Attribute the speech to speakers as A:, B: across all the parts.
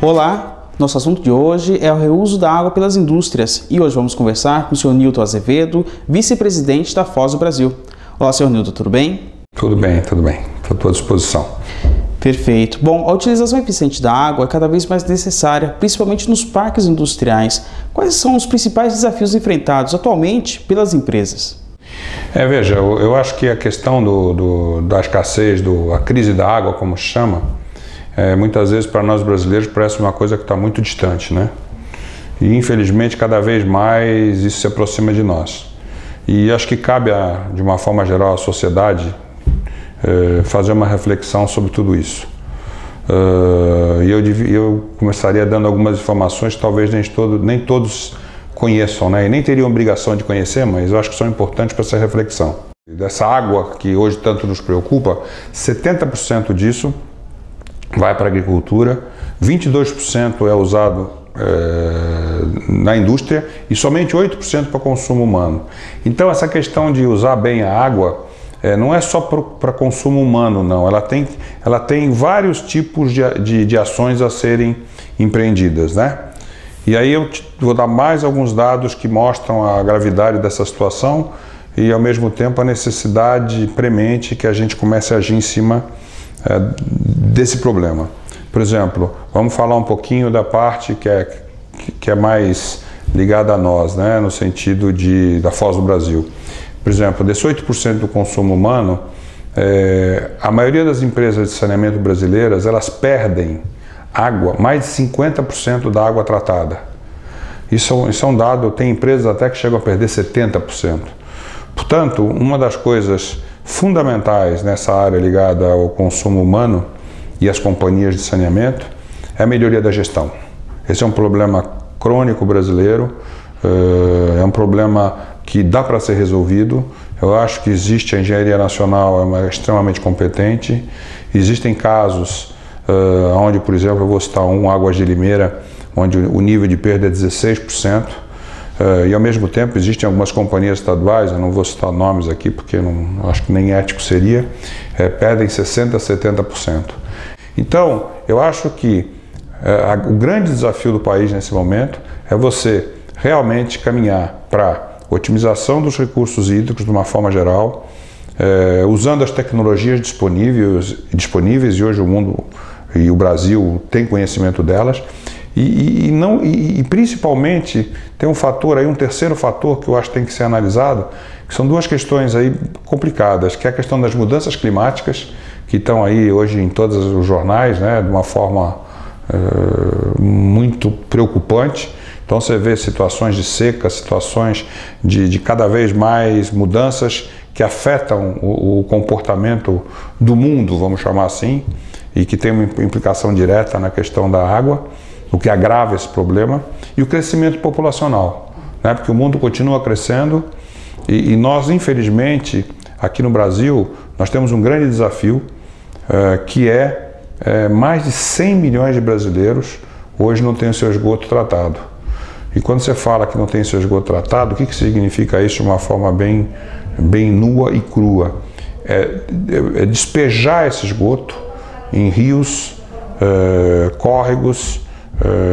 A: Olá, nosso assunto de hoje é o reuso da água pelas indústrias e hoje vamos conversar com o Sr. Nilton Azevedo, vice-presidente da Foz do Brasil. Olá, Sr. Nilton, tudo bem?
B: Tudo bem. Estou à disposição.
A: Perfeito. Bom, a utilização eficiente da água é cada vez mais necessária, principalmente nos parques industriais. Quais são os principais desafios enfrentados atualmente pelas empresas?
B: Veja, eu acho que a questão da escassez, a crise da água, como se chama, muitas vezes para nós brasileiros parece uma coisa que está muito distante, né? E infelizmente cada vez mais isso se aproxima de nós. E acho que cabe, de uma forma geral, à sociedade fazer uma reflexão sobre tudo isso. E eu começaria dando algumas informações que talvez nem todos conheçam, né? E nem teriam obrigação de conhecer, mas eu acho que são importantes para essa reflexão. Dessa água que hoje tanto nos preocupa, 70% disso vai para a agricultura, 22% é usado na indústria e somente 8% para consumo humano. Então essa questão de usar bem a água não é só para consumo humano, não. Ela tem vários tipos de ações a serem empreendidas, né? E aí eu vou dar mais alguns dados que mostram a gravidade dessa situação e ao mesmo tempo a necessidade premente que a gente comece a agir em cima desse problema. Por exemplo, vamos falar um pouquinho da parte que é mais ligada a nós, né, no sentido da Foz do Brasil. Por exemplo, desse 8% do consumo humano, a maioria das empresas de saneamento brasileiras, elas perdem água, mais de 50% da água tratada. Isso é um dado, tem empresas até que chegam a perder 70%. Portanto, uma das coisas fundamentais nessa área ligada ao consumo humano e às companhias de saneamento é a melhoria da gestão. Esse é um problema crônico brasileiro, é um problema que dá para ser resolvido. Eu acho que existe a engenharia nacional, é extremamente competente. Existem casos onde, por exemplo, eu vou citar Águas de Limeira, onde o nível de perda é 16%. E ao mesmo tempo existem algumas companhias estaduais, eu não vou citar nomes aqui porque acho que nem ético seria, perdem 60% a 70%. Então, eu acho que o grande desafio do país nesse momento é você realmente caminhar para otimização dos recursos hídricos de uma forma geral, usando as tecnologias disponíveis e hoje o mundo e o Brasil tem conhecimento delas, e principalmente tem um fator aí, um terceiro fator que eu acho que tem que ser analisado, que são duas questões aí complicadas, que é a questão das mudanças climáticas, que estão aí hoje em todos os jornais, né, de uma forma muito preocupante. Então você vê situações de seca, situações de cada vez mais mudanças que afetam o comportamento do mundo, vamos chamar assim, e que tem uma implicação direta na questão da água, o que agrava esse problema, e o crescimento populacional, né? Porque o mundo continua crescendo e nós, infelizmente, aqui no Brasil, nós temos um grande desafio, que mais de 100 milhões de brasileiros hoje não têm o seu esgoto tratado. E quando você fala que não tem seu esgoto tratado, o que significa isso de uma forma bem nua e crua? É despejar esse esgoto em rios, córregos,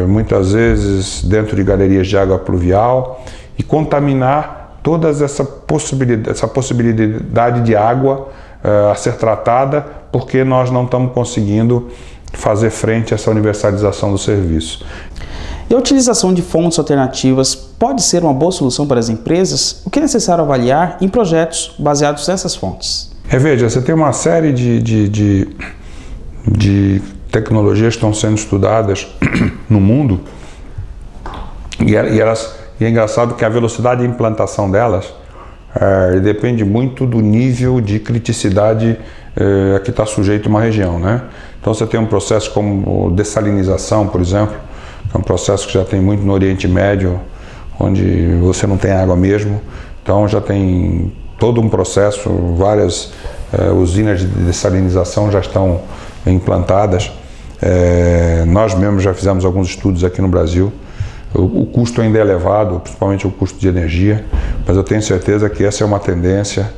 B: muitas vezes dentro de galerias de água pluvial e contaminar toda essa possibilidade de água a ser tratada porque nós não estamos conseguindo fazer frente a essa universalização do serviço.
A: E a utilização de fontes alternativas pode ser uma boa solução para as empresas? O que é necessário avaliar em projetos baseados nessas fontes?
B: Veja, você tem uma série de tecnologias que estão sendo estudadas no mundo e é engraçado que a velocidade de implantação delas depende muito do nível de criticidade a que está sujeito uma região, né? Então você tem um processo como dessalinização, por exemplo, que é um processo que já tem muito no Oriente Médio, onde você não tem água mesmo, então já tem todo um processo, várias usinas de dessalinização já estão implantadas. Nós mesmos já fizemos alguns estudos aqui no Brasil. O custo ainda é elevado, principalmente o custo de energia, mas eu tenho certeza que essa é uma tendência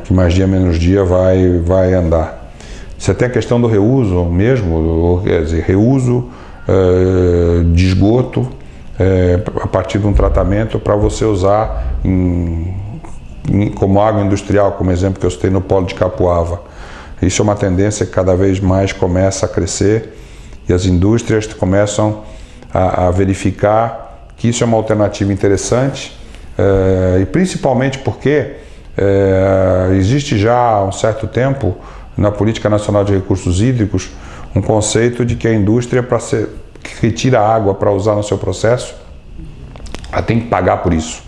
B: que mais dia menos dia vai andar. Você tem a questão do reuso mesmo, quer dizer, reuso de esgoto a partir de um tratamento para você usar como água industrial, como exemplo que eu citei no Polo de Capuava. Isso é uma tendência que cada vez mais começa a crescer e as indústrias começam a verificar que isso é uma alternativa interessante, e principalmente porque existe já há um certo tempo na Política Nacional de Recursos Hídricos um conceito de que a indústria, que retira água para usar no seu processo, ela tem que pagar por isso,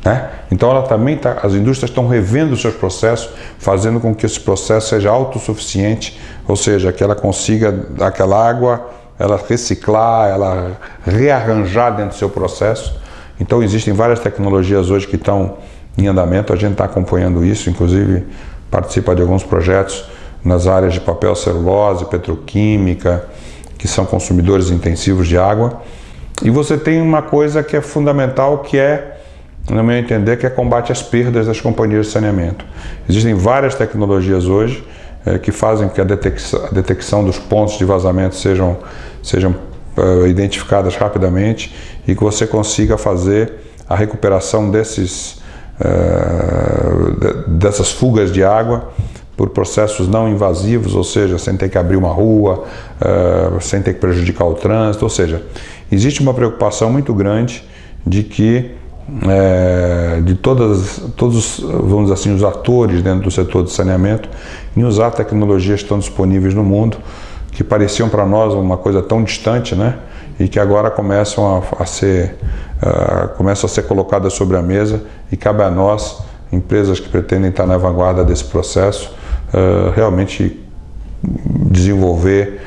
B: né? Então as indústrias estão revendo os seus processos, fazendo com que esse processo seja autossuficiente, ou seja, que ela consiga aquela água, ela reciclar, ela rearranjar dentro do seu processo. Então existem várias tecnologias hoje que estão em andamento, a gente está acompanhando isso, inclusive participa de alguns projetos nas áreas de papel, celulose, petroquímica, que são consumidores intensivos de água. E você tem uma coisa que é fundamental, que é, no meu entender, que é combate às perdas das companhias de saneamento. Existem várias tecnologias hoje que fazem que a detecção dos pontos de vazamento sejam identificadas rapidamente e que você consiga fazer a recuperação dessas fugas de água por processos não invasivos, ou seja, sem ter que abrir uma rua, sem ter que prejudicar o trânsito. Ou seja, existe uma preocupação muito grande de que de todos, vamos dizer assim, os atores dentro do setor de saneamento em usar tecnologias que estão disponíveis no mundo, que pareciam para nós uma coisa tão distante, né? E que agora começam a ser colocadas sobre a mesa, e cabe a nós, empresas que pretendem estar na vanguarda desse processo, realmente desenvolver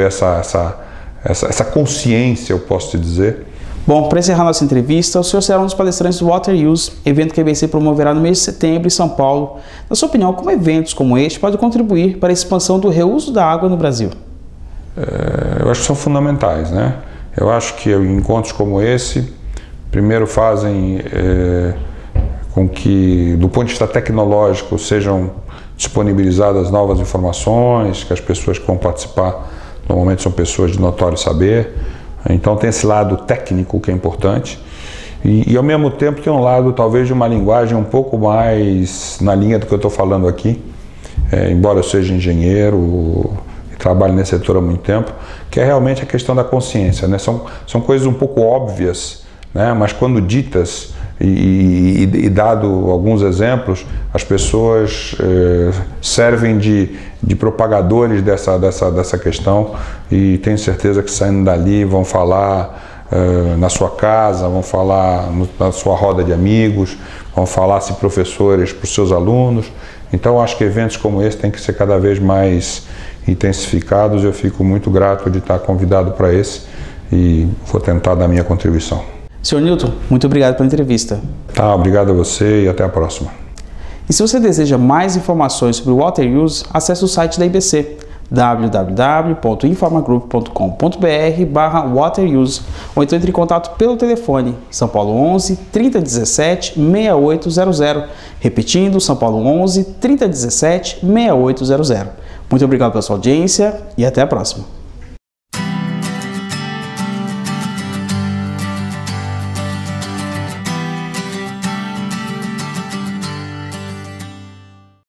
B: essa consciência, eu posso te dizer.
A: Bom, para encerrar nossa entrevista, o senhor será um dos palestrantes do Water Use, evento que a EBC promoverá no mês de setembro em São Paulo. Na sua opinião, como eventos como este podem contribuir para a expansão do reuso da água no Brasil?
B: Eu acho que são fundamentais, né? Eu acho que encontros como esse, primeiro fazem com que, do ponto de vista tecnológico, sejam disponibilizadas novas informações, que as pessoas que vão participar normalmente são pessoas de notório saber. Então tem esse lado técnico que é importante e ao mesmo tempo tem um lado talvez de uma linguagem um pouco mais na linha do que eu estou falando aqui, embora eu seja engenheiro e trabalhe nesse setor há muito tempo, que é realmente a questão da consciência, né? São coisas um pouco óbvias, né? Mas quando ditas e dado alguns exemplos, as pessoas servem de propagadores dessa questão, e tenho certeza que saindo dali vão falar na sua casa, vão falar na sua roda de amigos, vão falar se professores para os seus alunos. Então acho que eventos como esse têm que ser cada vez mais intensificados. Eu fico muito grato de estar convidado para esse e vou tentar dar a minha contribuição.
A: Sr. Newton, muito obrigado pela entrevista.
B: Tá, obrigado a você e até a próxima.
A: E se você deseja mais informações sobre o Water Use, acesse o site da IBC, www.informagroup.com.br/wateruse, ou então entre em contato pelo telefone São Paulo 11 3017 6800, repetindo, São Paulo 11 3017 6800. Muito obrigado pela sua audiência e até a próxima.